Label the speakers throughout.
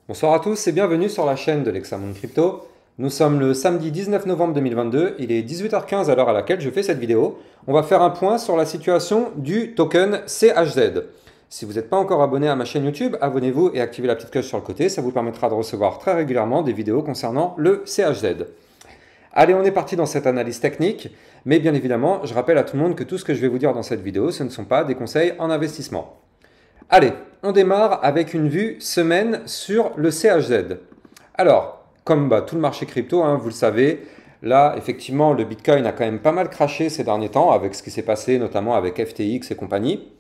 Speaker 1: Bonsoir à tous et bienvenue sur la chaîne de l'Hexamonde Crypto. Nous sommes le samedi 19 novembre 2022, il est 18h15 à l'heure à laquelle je fais cette vidéo. On va faire un point sur la situation du token CHZ. Si vous n'êtes pas encore abonné à ma chaîne YouTube, abonnez-vous et activez la petite cloche sur le côté, ça vous permettra de recevoir très régulièrement des vidéos concernant le CHZ. Allez, on est parti dans cette analyse technique, mais bien évidemment, je rappelle à tout le monde que tout ce que je vais vous dire dans cette vidéo, ce ne sont pas des conseils en investissement. Allez, on démarre avec une vue semaine sur le CHZ. Alors, comme tout le marché crypto, vous le savez, là, effectivement, le Bitcoin a quand même pas mal craché ces derniers temps avec ce qui s'est passé, notamment avec FTX et compagnie.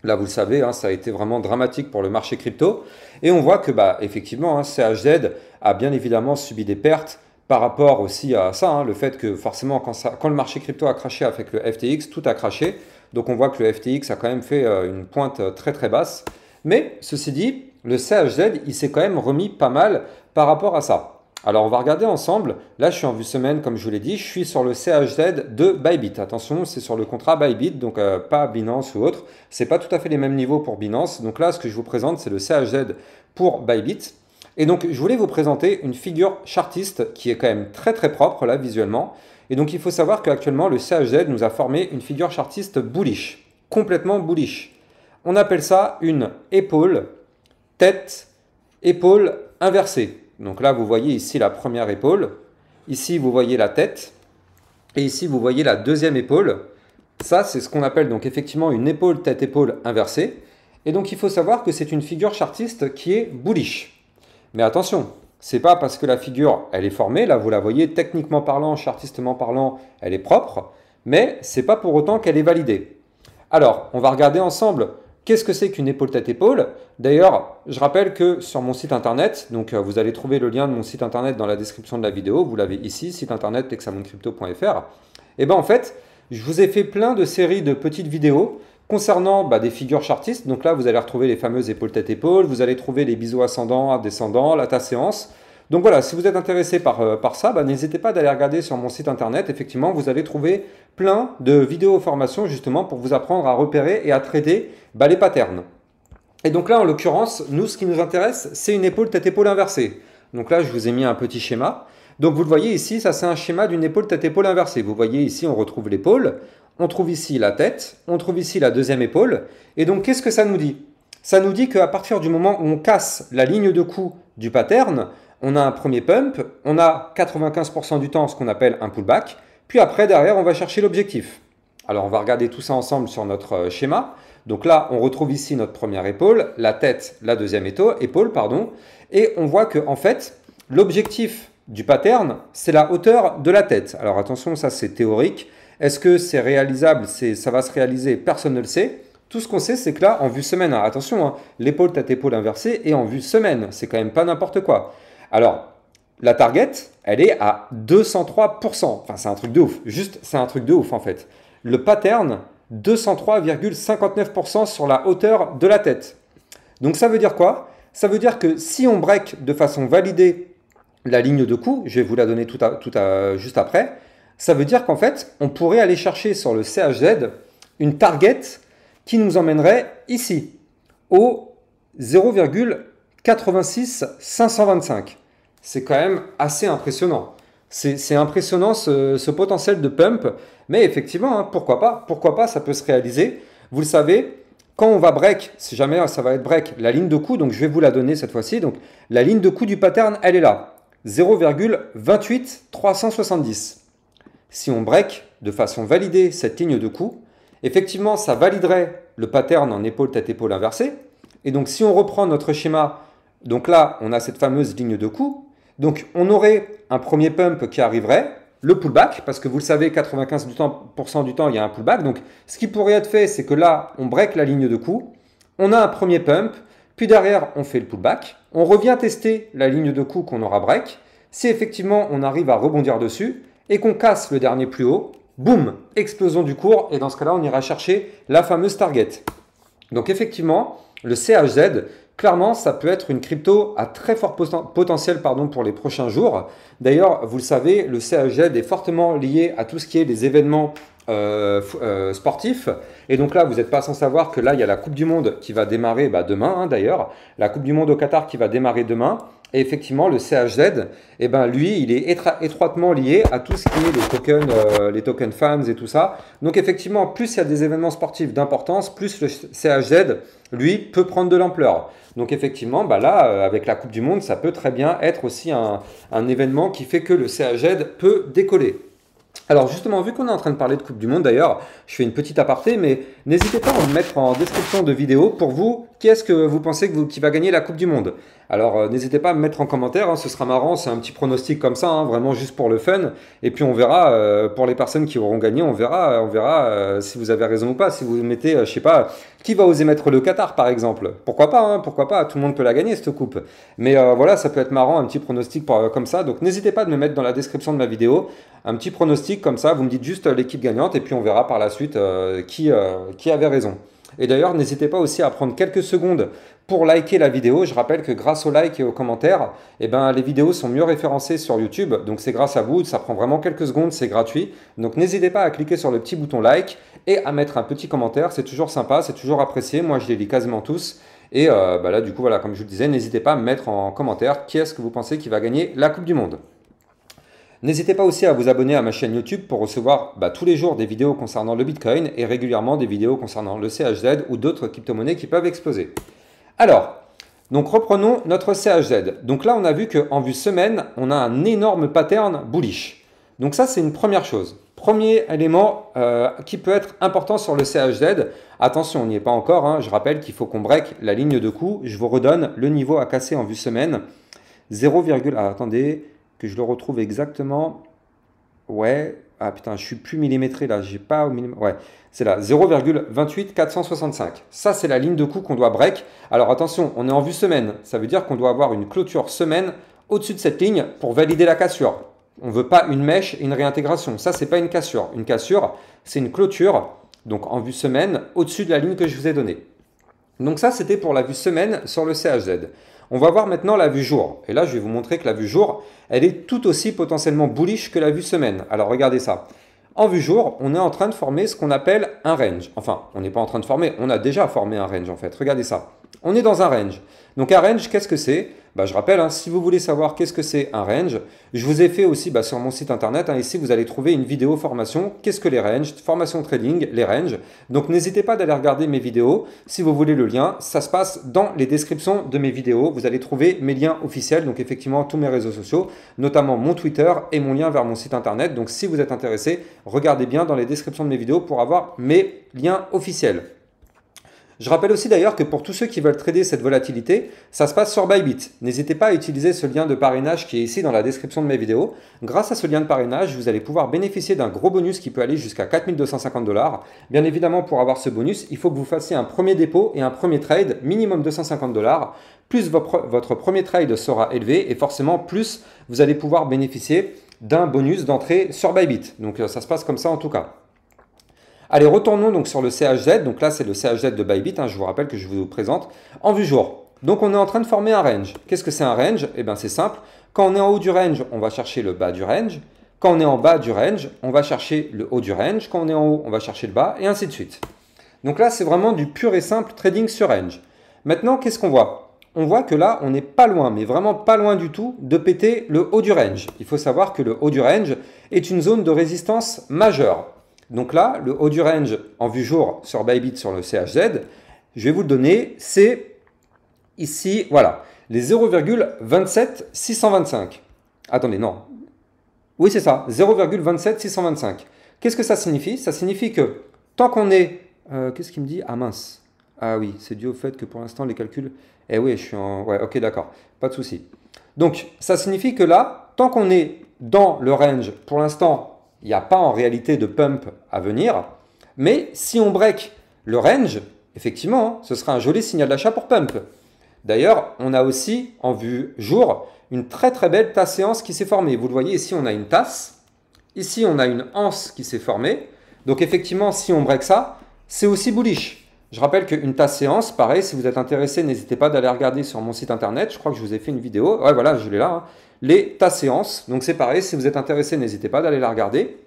Speaker 1: Là, vous le savez, ça a été vraiment dramatique pour le marché crypto. Et on voit que, effectivement, CHZ a bien évidemment subi des pertes par rapport aussi à ça, le fait que forcément, quand le marché crypto a craché avec le FTX, tout a craché. Donc on voit que le FTX a quand même fait une pointe très très basse. Mais ceci dit, le CHZ, il s'est quand même remis pas mal par rapport à ça. Alors on va regarder ensemble. Là, je suis en vue semaine, comme je vous l'ai dit. Je suis sur le CHZ de Bybit. Attention, c'est sur le contrat Bybit, donc pas Binance ou autre. C'est pas tout à fait les mêmes niveaux pour Binance. Donc là, ce que je vous présente, c'est le CHZ pour Bybit. Et donc, je voulais vous présenter une figure chartiste qui est quand même très très propre là visuellement. Et donc, il faut savoir qu'actuellement, le CHZ nous a formé une figure chartiste bullish, complètement bullish. On appelle ça une épaule, tête, épaule inversée. Donc là, vous voyez ici la première épaule, ici vous voyez la tête, et ici vous voyez la deuxième épaule. Ça, c'est ce qu'on appelle donc effectivement une épaule, tête, épaule inversée. Et donc, il faut savoir que c'est une figure chartiste qui est bullish. Mais attention, c'est pas parce que la figure elle est formée, là vous la voyez techniquement parlant, chartistement parlant, elle est propre, mais c'est pas pour autant qu'elle est validée. Alors, on va regarder ensemble qu'est-ce que c'est qu'une épaule tête épaule. D'ailleurs, je rappelle que sur mon site internet, donc vous allez trouver le lien de mon site internet dans la description de la vidéo, vous l'avez ici, site internet hexamoncrypto.fr. Et en fait, je vous ai fait plein de séries de petites vidéos concernant des figures chartistes. Donc là, vous allez retrouver les fameuses épaules tête épaule, vous allez trouver les biseaux ascendants, descendants, la séance. Donc voilà, si vous êtes intéressé par ça, n'hésitez pas d'aller regarder sur mon site internet. Effectivement, vous allez trouver plein de vidéos formations justement pour vous apprendre à repérer et à trader les patterns. Et donc là, en l'occurrence, nous, ce qui nous intéresse, c'est une épaule tête-épaule inversée. Donc là, je vous ai mis un petit schéma. Donc vous le voyez ici, ça c'est un schéma d'une épaule tête-épaule inversée. Vous voyez ici, on retrouve l'épaule, on trouve ici la tête, on trouve ici la deuxième épaule. Et donc, qu'est-ce que ça nous dit? Ça nous dit qu'à partir du moment où on casse la ligne de coup du pattern, on a un premier pump, on a 95% du temps ce qu'on appelle un pullback, puis après, derrière, on va chercher l'objectif. Alors, on va regarder tout ça ensemble sur notre schéma. Donc là, on retrouve ici notre première épaule, la tête, la deuxième épaule, et on voit que en fait, l'objectif du pattern, c'est la hauteur de la tête. Alors attention, ça c'est théorique. Est-ce que c'est réalisable? Ça va se réaliser? Personne ne le sait. Tout ce qu'on sait, c'est que là, en vue semaine, attention, l'épaule tête-épaule inversée et en vue semaine, c'est quand même pas n'importe quoi. Alors, la target, elle est à 203%. Enfin, c'est un truc de ouf. Juste, c'est un truc de ouf en fait. Le pattern, 203,59% sur la hauteur de la tête. Donc ça veut dire quoi? Ça veut dire que si on break de façon validée la ligne de coup, je vais vous la donner juste après, ça veut dire qu'en fait, on pourrait aller chercher sur le CHZ une target qui nous emmènerait ici, au 0,86525. C'est quand même assez impressionnant. C'est impressionnant ce potentiel de pump, mais effectivement, pourquoi pas? Pourquoi pas, ça peut se réaliser. Vous le savez, quand on va break, si jamais ça va être break, la ligne de coup, donc je vais vous la donner cette fois-ci, donc la ligne de coup du pattern, elle est là, 0,28370. Si on break de façon validée cette ligne de coup, effectivement, ça validerait le pattern en épaule tête épaule inversée. Et donc, si on reprend notre schéma, donc là, on a cette fameuse ligne de coup. Donc, on aurait un premier pump qui arriverait, le pullback, parce que vous le savez, 95% du temps, il y a un pullback. Donc, ce qui pourrait être fait, c'est que là, on break la ligne de coup, on a un premier pump, puis derrière, on fait le pullback, on revient tester la ligne de coup qu'on aura break. Si effectivement, on arrive à rebondir dessus et qu'on casse le dernier plus haut, boum, explosion du cours, et dans ce cas-là, on ira chercher la fameuse target. Donc effectivement, le CHZ, clairement, ça peut être une crypto à très fort potentiel pour les prochains jours. D'ailleurs, vous le savez, le CHZ est fortement lié à tout ce qui est les événements sportif. Et donc là, vous n'êtes pas sans savoir que là, il y a la Coupe du Monde qui va démarrer demain, hein, d'ailleurs. La Coupe du Monde au Qatar qui va démarrer demain. Et effectivement, le CHZ, eh ben, lui, il est étroitement lié à tout ce qui est les tokens fans et tout ça. Donc effectivement, plus il y a des événements sportifs d'importance, plus le CHZ, lui, peut prendre de l'ampleur. Donc effectivement, là, avec la Coupe du Monde, ça peut très bien être aussi un événement qui fait que le CHZ peut décoller. Alors justement, vu qu'on est en train de parler de Coupe du Monde d'ailleurs, je fais une petite aparté, mais n'hésitez pas à me mettre en description de vidéo pour vous, qui est-ce que vous pensez qui va gagner la Coupe du Monde? Alors n'hésitez pas à me mettre en commentaire, hein, ce sera marrant, c'est un petit pronostic comme ça, hein, vraiment juste pour le fun, et puis on verra, pour les personnes qui auront gagné, on verra si vous avez raison ou pas, si vous mettez, je sais pas, qui va oser mettre le Qatar par exemple? Pourquoi pas, hein, pourquoi pas, tout le monde peut la gagner cette coupe. Mais voilà, ça peut être marrant, un petit pronostic comme ça, donc n'hésitez pas à me mettre dans la description de ma vidéo un petit pronostic comme ça, vous me dites juste l'équipe gagnante et puis on verra par la suite qui avait raison. Et d'ailleurs, n'hésitez pas aussi à prendre quelques secondes pour liker la vidéo. Je rappelle que grâce aux likes et aux commentaires, eh ben, les vidéos sont mieux référencées sur YouTube. Donc c'est grâce à vous, ça prend vraiment quelques secondes, c'est gratuit. Donc n'hésitez pas à cliquer sur le petit bouton like et à mettre un petit commentaire. C'est toujours sympa, c'est toujours apprécié. Moi, je les lis quasiment tous. Et là, du coup, voilà, comme je vous le disais, n'hésitez pas à me mettre en commentaire qui est-ce que vous pensez qui va gagner la Coupe du Monde. N'hésitez pas aussi à vous abonner à ma chaîne YouTube pour recevoir tous les jours des vidéos concernant le Bitcoin et régulièrement des vidéos concernant le CHZ ou d'autres crypto-monnaies qui peuvent exploser. Alors, donc reprenons notre CHZ. Donc là, on a vu qu'en vue semaine, on a un énorme pattern bullish. Donc ça, c'est une première chose. Premier élément qui peut être important sur le CHZ. Attention, on n'y est pas encore. Hein. Je rappelle qu'il faut qu'on break la ligne de coup. Je vous redonne le niveau à casser en vue semaine. 0, ah, attendez, que je le retrouve exactement. Ouais, ah putain, je suis plus millimétré là, j'ai pas au millimètre. Ouais, c'est là, 0,28465. Ça, c'est la ligne de coup qu'on doit break. Alors attention, on est en vue semaine. Ça veut dire qu'on doit avoir une clôture semaine au-dessus de cette ligne pour valider la cassure. On ne veut pas une mèche et une réintégration. Ça, c'est pas une cassure. Une cassure, c'est une clôture, donc en vue semaine, au-dessus de la ligne que je vous ai donnée. Donc ça, c'était pour la vue semaine sur le CHZ. On va voir maintenant la vue jour. Et là, je vais vous montrer que la vue jour, elle est tout aussi potentiellement bullish que la vue semaine. Alors regardez ça. En vue jour, on est en train de former ce qu'on appelle un range. Enfin, on n'est pas en train de former, on a déjà formé un range en fait. Regardez ça. On est dans un range. Donc un range, qu'est-ce que c'est? Je rappelle, hein, si vous voulez savoir qu'est-ce que c'est un range, je vous ai fait aussi sur mon site internet. Hein, ici, vous allez trouver une vidéo formation. Qu'est-ce que les ranges? Formation trading, les ranges. Donc n'hésitez pas d'aller regarder mes vidéos. Si vous voulez le lien, ça se passe dans les descriptions de mes vidéos. Vous allez trouver mes liens officiels. Donc effectivement, tous mes réseaux sociaux, notamment mon Twitter et mon lien vers mon site internet. Donc si vous êtes intéressé, regardez bien dans les descriptions de mes vidéos pour avoir mes liens officiels. Je rappelle aussi d'ailleurs que pour tous ceux qui veulent trader cette volatilité, ça se passe sur Bybit. N'hésitez pas à utiliser ce lien de parrainage qui est ici dans la description de mes vidéos. Grâce à ce lien de parrainage, vous allez pouvoir bénéficier d'un gros bonus qui peut aller jusqu'à 4250 $. Bien évidemment, pour avoir ce bonus, il faut que vous fassiez un premier dépôt et un premier trade, minimum 250 $. Plus votre premier trade sera élevé et forcément, plus vous allez pouvoir bénéficier d'un bonus d'entrée sur Bybit. Donc ça se passe comme ça en tout cas. Allez, retournons donc sur le CHZ. Donc là, c'est le CHZ de Bybit. Hein, je vous rappelle que je vous présente en vue jour. Donc on est en train de former un range. Qu'est-ce que c'est un range? Eh bien, c'est simple. Quand on est en haut du range, on va chercher le bas du range. Quand on est en bas du range, on va chercher le haut du range. Quand on est en haut, on va chercher le bas et ainsi de suite. Donc là, c'est vraiment du pur et simple trading sur range. Maintenant, qu'est-ce qu'on voit? On voit que là, on n'est pas loin, mais vraiment pas loin du tout, de péter le haut du range. Il faut savoir que le haut du range est une zone de résistance majeure. Donc là, le haut du range en vue jour sur Bybit sur le CHZ, je vais vous le donner, c'est ici, voilà, les 0,27625. Attendez, non. Oui, c'est ça, 0,27625. Qu'est-ce que ça signifie? Ça signifie que tant qu'on est... qu'est-ce qu'il me dit? Ah mince. Ah oui, c'est dû au fait que pour l'instant, les calculs... Eh oui, je suis en... Ouais, ok, d'accord, pas de souci. Donc, ça signifie que là, tant qu'on est dans le range, pour l'instant, il n'y a pas en réalité de pump à venir. Mais si on break le range, effectivement, ce sera un joli signal d'achat pour pump. D'ailleurs, on a aussi, en vue jour, une très très belle tasse séance qui s'est formée. Vous le voyez, ici, on a une tasse. Ici, on a une anse qui s'est formée. Donc effectivement, si on break ça, c'est aussi bullish. Je rappelle qu'une tasse séance, pareil, si vous êtes intéressé, n'hésitez pas d'aller regarder sur mon site internet. Je crois que je vous ai fait une vidéo. Ouais, voilà, je l'ai là. Hein. Les tasses séances. Donc c'est pareil, si vous êtes intéressé, n'hésitez pas d'aller la regarder.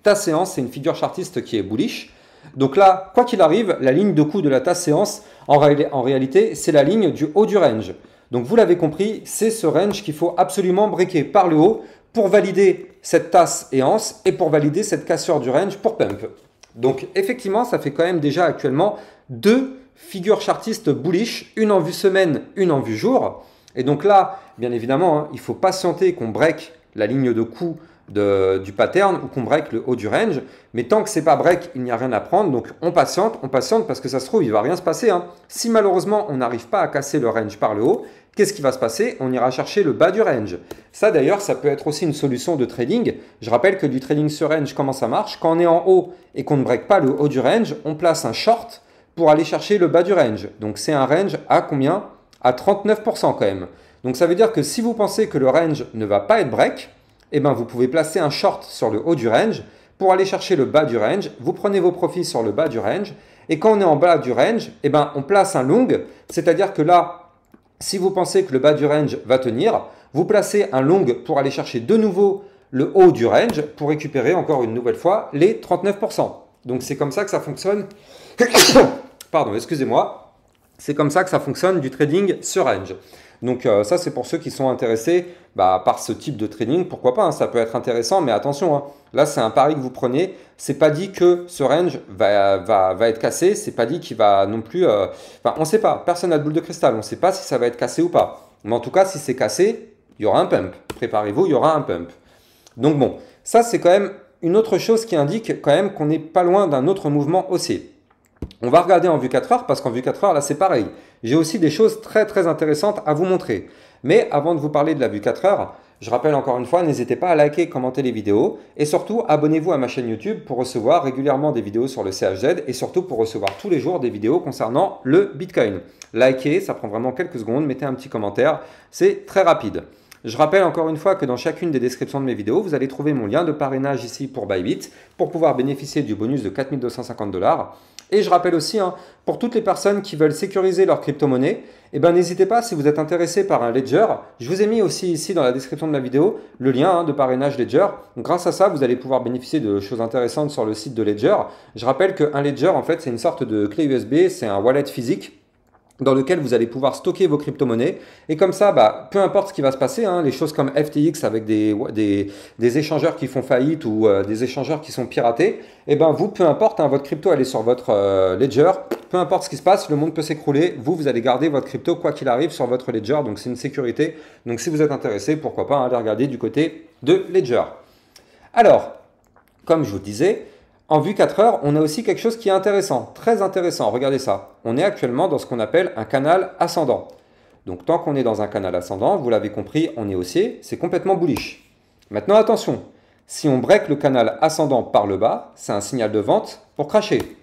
Speaker 1: tasse séance, c'est une figure chartiste qui est bullish. Donc là, quoi qu'il arrive, la ligne de coup de la tasse séance, en réalité, c'est la ligne du haut du range. Donc vous l'avez compris, c'est ce range qu'il faut absolument breaker par le haut pour valider cette tasse et anse et pour valider cette cassure du range pour pump. Donc effectivement, ça fait quand même déjà actuellement deux figures chartistes bullish, une en vue semaine, une en vue jour. Et donc là, bien évidemment, hein, il faut patienter qu'on break la ligne de coup du pattern ou qu'on break le haut du range. Mais tant que c'est pas break, il n'y a rien à prendre. Donc on patiente parce que ça se trouve, il va rien se passer. Hein. Si malheureusement, on n'arrive pas à casser le range par le haut, qu'est-ce qui va se passer? On ira chercher le bas du range. Ça d'ailleurs, ça peut être aussi une solution de trading. Je rappelle que du trading sur range, comment ça marche? Quand on est en haut et qu'on ne break pas le haut du range, on place un short pour aller chercher le bas du range. Donc c'est un range à combien? À 39% quand même. Donc ça veut dire que si vous pensez que le range ne va pas être break, eh ben vous pouvez placer un short sur le haut du range pour aller chercher le bas du range. Vous prenez vos profits sur le bas du range. Et quand on est en bas du range, eh ben on place un long. C'est-à-dire que là, si vous pensez que le bas du range va tenir, vous placez un long pour aller chercher de nouveau le haut du range pour récupérer encore une nouvelle fois les 39%. Donc c'est comme ça que ça fonctionne. Pardon, excusez-moi. C'est comme ça que ça fonctionne du trading sur range. Donc ça, c'est pour ceux qui sont intéressés par ce type de trading. Pourquoi pas, hein, ça peut être intéressant, mais attention, hein, là, c'est un pari que vous prenez. C'est pas dit que ce range va être cassé. C'est pas dit qu'il va non plus... Enfin, on ne sait pas. Personne n'a de boule de cristal. On ne sait pas si ça va être cassé ou pas. Mais en tout cas, si c'est cassé, il y aura un pump. Préparez-vous, il y aura un pump. Donc bon, ça, c'est quand même une autre chose qui indique quand même qu'on n'est pas loin d'un autre mouvement haussier. On va regarder en vue 4 heures parce qu'en vue 4 heures, là, c'est pareil. J'ai aussi des choses très très intéressantes à vous montrer. Mais avant de vous parler de la vue 4 heures, je rappelle encore une fois, n'hésitez pas à liker, commenter les vidéos et surtout abonnez-vous à ma chaîne YouTube pour recevoir régulièrement des vidéos sur le CHZ et surtout pour recevoir tous les jours des vidéos concernant le Bitcoin. Likez, ça prend vraiment quelques secondes, mettez un petit commentaire, c'est très rapide. Je rappelle encore une fois que dans chacune des descriptions de mes vidéos, vous allez trouver mon lien de parrainage ici pour Bybit pour pouvoir bénéficier du bonus de 4 250 $. Et je rappelle aussi, hein, pour toutes les personnes qui veulent sécuriser leur crypto-monnaie, n'hésitez pas, si vous êtes intéressé par un Ledger, je vous ai mis aussi ici dans la description de la vidéo le lien de parrainage Ledger. Donc, grâce à ça, vous allez pouvoir bénéficier de choses intéressantes sur le site de Ledger. Je rappelle qu'un Ledger, en fait, c'est une sorte de clé USB, c'est un wallet physique dans lequel vous allez pouvoir stocker vos crypto-monnaies. Et comme ça, peu importe ce qui va se passer, hein, les choses comme FTX avec des échangeurs qui font faillite ou des échangeurs qui sont piratés, vous, peu importe, hein, votre crypto, elle est sur votre ledger, peu importe ce qui se passe, le monde peut s'écrouler, vous allez garder votre crypto quoi qu'il arrive sur votre ledger, donc c'est une sécurité. Donc si vous êtes intéressé, pourquoi pas aller regarder du côté de Ledger. Alors, comme je vous disais, en vue 4 heures, on a aussi quelque chose qui est intéressant, très intéressant. Regardez ça. On est actuellement dans ce qu'on appelle un canal ascendant. Donc, tant qu'on est dans un canal ascendant, vous l'avez compris, on est haussier, c'est complètement bullish. Maintenant, attention. Si on break le canal ascendant par le bas, c'est un signal de vente pour cracher.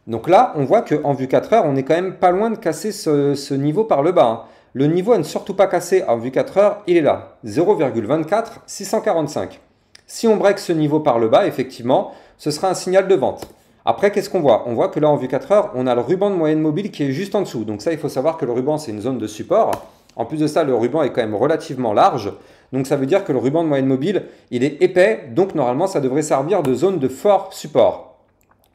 Speaker 1: Donc là, on voit qu'en vue 4 heures, on est quand même pas loin de casser ce niveau par le bas. Hein. Le niveau à ne surtout pas casser en vue 4 heures, il est là. 0,24645. Si on break ce niveau par le bas, effectivement, ce sera un signal de vente. Après, qu'est-ce qu'on voit? On voit que là, en vue 4 heures, on a le ruban de moyenne mobile qui est juste en dessous. Donc ça, il faut savoir que le ruban, c'est une zone de support. En plus de ça, le ruban est quand même relativement large. Donc ça veut dire que le ruban de moyenne mobile, il est épais. Donc normalement, ça devrait servir de zone de fort support.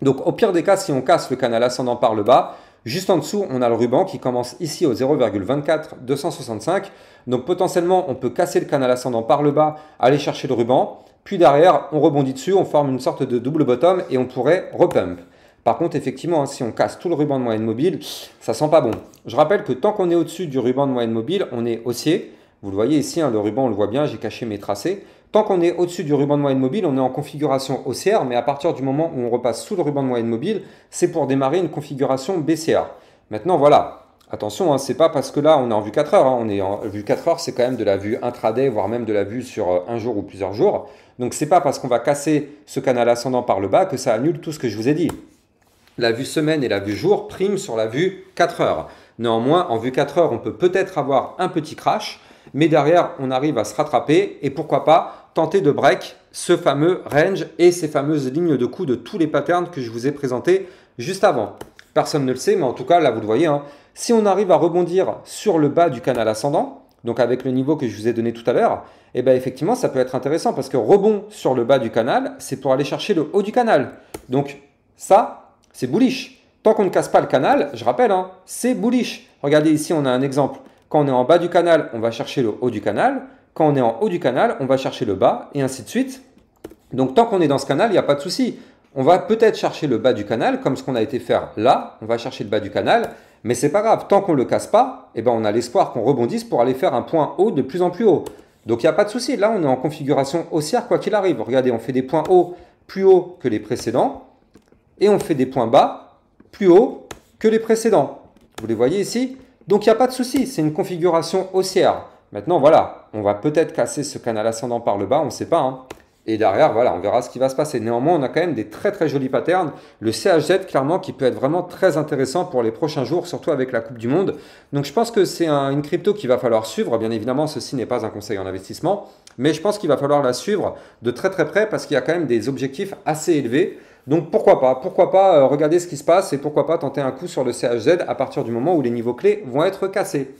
Speaker 1: Donc au pire des cas, si on casse le canal ascendant par le bas, juste en dessous, on a le ruban qui commence ici au 0,24265. Donc potentiellement, on peut casser le canal ascendant par le bas, aller chercher le ruban. Puis derrière, on rebondit dessus, on forme une sorte de double bottom et on pourrait repump. Par contre, effectivement, hein, si on casse tout le ruban de moyenne mobile, ça sent pas bon. Je rappelle que tant qu'on est au-dessus du ruban de moyenne mobile, on est haussier. Vous le voyez ici, hein, le ruban, on le voit bien, j'ai caché mes tracés. Tant qu'on est au-dessus du ruban de moyenne mobile, on est en configuration haussière, mais à partir du moment où on repasse sous le ruban de moyenne mobile, c'est pour démarrer une configuration baissière. Maintenant, voilà. Attention, hein, c'est pas parce que là on est en vue 4 heures, hein, on est en vue 4 heures, c'est quand même de la vue intraday, voire même de la vue sur un jour ou plusieurs jours. Donc c'est pas parce qu'on va casser ce canal ascendant par le bas que ça annule tout ce que je vous ai dit. La vue semaine et la vue jour priment sur la vue 4 heures. Néanmoins, en vue 4 heures, on peut peut-être avoir un petit crash, mais derrière, on arrive à se rattraper et pourquoi pas tenter de break ce fameux range et ces fameuses lignes de coup de tous les patterns que je vous ai présentés juste avant. Personne ne le sait, mais en tout cas, là, vous le voyez, hein, si on arrive à rebondir sur le bas du canal ascendant, donc avec le niveau que je vous ai donné tout à l'heure, et bien effectivement ça peut être intéressant parce que rebond sur le bas du canal, c'est pour aller chercher le haut du canal. Donc ça, c'est bullish. Tant qu'on ne casse pas le canal, je rappelle, hein, c'est bullish. Regardez ici, on a un exemple. Quand on est en bas du canal, on va chercher le haut du canal. Quand on est en haut du canal, on va chercher le bas, et ainsi de suite. Donc tant qu'on est dans ce canal, il n'y a pas de souci. On va peut-être chercher le bas du canal, comme ce qu'on a été faire là. On va chercher le bas du canal, mais c'est pas grave. Tant qu'on ne le casse pas, eh ben, on a l'espoir qu'on rebondisse pour aller faire un point haut de plus en plus haut. Donc il n'y a pas de souci. Là, on est en configuration haussière quoi qu'il arrive. Regardez, on fait des points hauts plus hauts que les précédents, et on fait des points bas plus hauts que les précédents. Vous les voyez ici? Donc il n'y a pas de souci, c'est une configuration haussière. Maintenant, voilà, on va peut-être casser ce canal ascendant par le bas, on ne sait pas, hein. Et derrière, voilà, on verra ce qui va se passer. Néanmoins, on a quand même des très très jolis patterns. Le CHZ, clairement, qui peut être vraiment très intéressant pour les prochains jours, surtout avec la Coupe du Monde. Donc je pense que c'est une crypto qu'il va falloir suivre. Bien évidemment, ceci n'est pas un conseil en investissement, mais je pense qu'il va falloir la suivre de très très près parce qu'il y a quand même des objectifs assez élevés. Donc pourquoi pas regarder ce qui se passe et pourquoi pas tenter un coup sur le CHZ à partir du moment où les niveaux clés vont être cassés.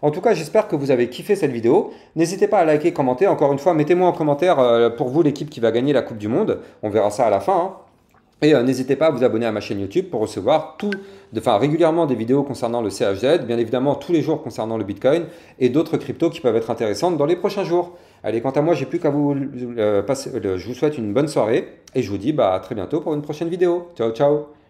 Speaker 1: En tout cas, j'espère que vous avez kiffé cette vidéo. N'hésitez pas à liker, commenter. Encore une fois, mettez-moi en commentaire pour vous l'équipe qui va gagner la Coupe du Monde. On verra ça à la fin, hein. Et n'hésitez pas à vous abonner à ma chaîne YouTube pour recevoir régulièrement des vidéos concernant le CHZ, bien évidemment tous les jours concernant le Bitcoin et d'autres cryptos qui peuvent être intéressantes dans les prochains jours. Allez, quant à moi, j'ai plus qu'à vous passer. Je vous souhaite une bonne soirée et je vous dis à très bientôt pour une prochaine vidéo. Ciao, ciao!